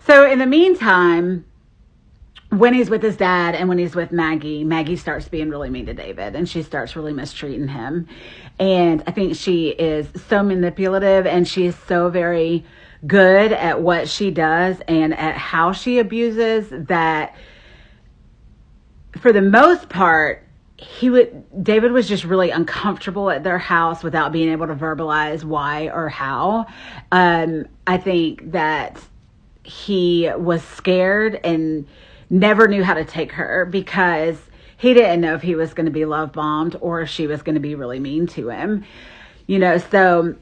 So in the meantime, when he's with his dad and when he's with Maggie, Maggie starts being really mean to David, and she starts really mistreating him. And I think she is so manipulative, and she is so very good at what she does and at how she abuses that for the most part, David was just really uncomfortable at their house without being able to verbalize why or how. I think that he was scared and never knew how to take her because he didn't know if he was going to be love bombed or if she was going to be really mean to him. So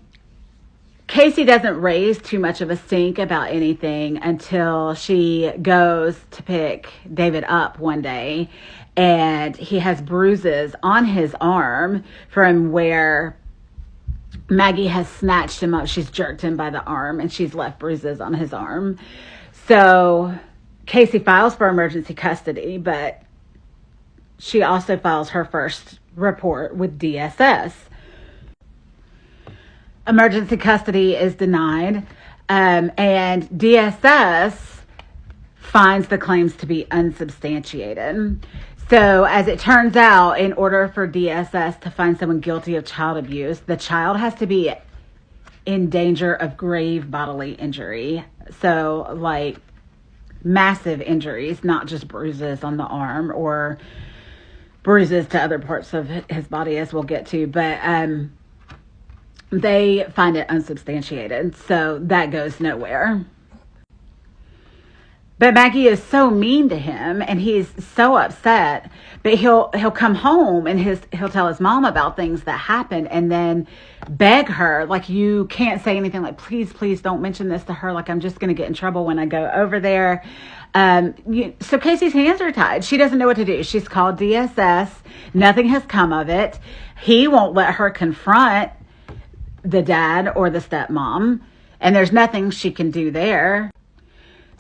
Casey doesn't raise too much of a stink about anything until she goes to pick David up one day, and he has bruises on his arm from where Maggie has snatched him up. She's jerked him by the arm, and she's left bruises on his arm. So Casey files for emergency custody, but she also files her first report with DSS. Emergency custody is denied, and DSS finds the claims to be unsubstantiated. So as it turns out, in order for DSS to find someone guilty of child abuse, the child has to be in danger of grave bodily injury. So like massive injuries, not just bruises on the arm or bruises to other parts of his body, as we'll get to, but they find it unsubstantiated, so that goes nowhere. But Maggie is so mean to him, and he's so upset. But he'll come home and he'll tell his mom about things that happened, and then beg her, like, you can't say anything, like, please don't mention this to her, like, I'm just going to get in trouble when I go over there. So Casey's hands are tied. She doesn't know what to do. She's called DSS. Nothing has come of it. He won't let her confront the dad or the stepmom, and there's nothing she can do there.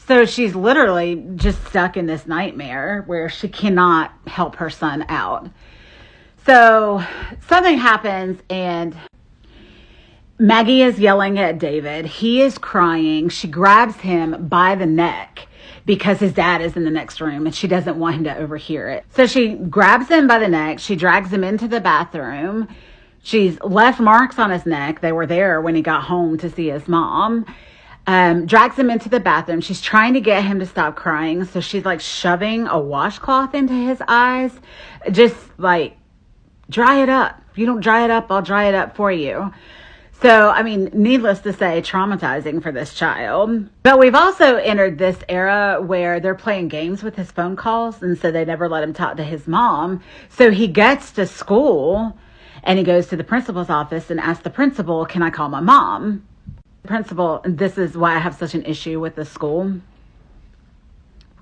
So she's literally just stuck in this nightmare where she cannot help her son out. So something happens, and Maggie is yelling at David. He is crying. She grabs him by the neck because his dad is in the next room and she doesn't want him to overhear it. So she grabs him by the neck. She drags him into the bathroom. She's left marks on his neck. They were there when he got home to see his mom. Drags him into the bathroom. She's trying to get him to stop crying. So she's like shoving a washcloth into his eyes. Just like, dry it up. If you don't dry it up, I'll dry it up for you. So, I mean, needless to say, traumatizing for this child. But we've also entered this era where they're playing games with his phone calls. And so they never let him talk to his mom. So he gets to school and he goes to the principal's office and asks the principal, can I call my mom? The principal, and this is why I have such an issue with this school.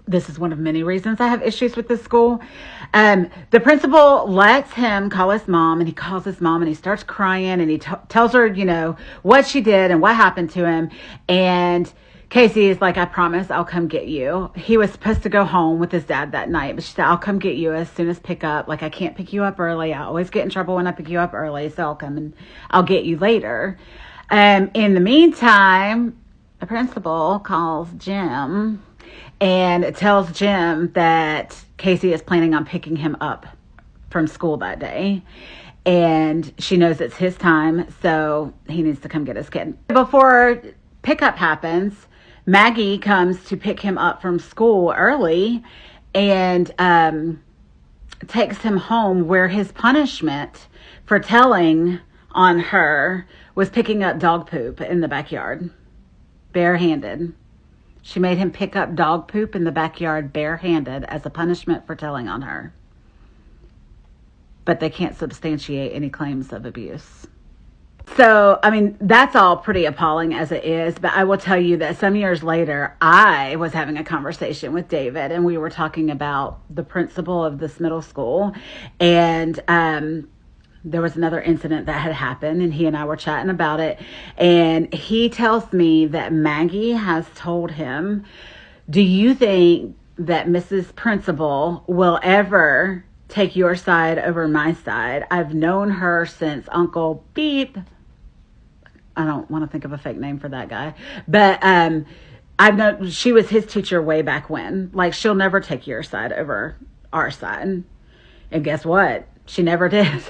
This is one of many reasons I have issues with this school. The principal lets him call his mom, and he calls his mom and he starts crying and he tells her, what she did and what happened to him. And Casey is like, I promise I'll come get you. He was supposed to go home with his dad that night, but she said, I'll come get you as soon as pickup. Like, I can't pick you up early. I always get in trouble when I pick you up early, so I'll come and I'll get you later. In the meantime, the principal calls Jim and tells Jim that Casey is planning on picking him up from school that day. And she knows it's his time, so he needs to come get his kid. Before pickup happens, Maggie comes to pick him up from school early and takes him home, where his punishment for telling on her was picking up dog poop in the backyard, barehanded. She made him pick up dog poop in the backyard barehanded as a punishment for telling on her. But they can't substantiate any claims of abuse. So, I mean, that's all pretty appalling as it is, but I will tell you that some years later, I was having a conversation with David, and we were talking about the principal of this middle school, and there was another incident that had happened, and he and I were chatting about it, and he tells me that Maggie has told him, do you think that Mrs. Principal will ever take your side over my side? I've known her since Uncle Beep. I don't want to think of a fake name for that guy, but I've known she was his teacher way back when. Like, she'll never take your side over our side. And guess what? She never did.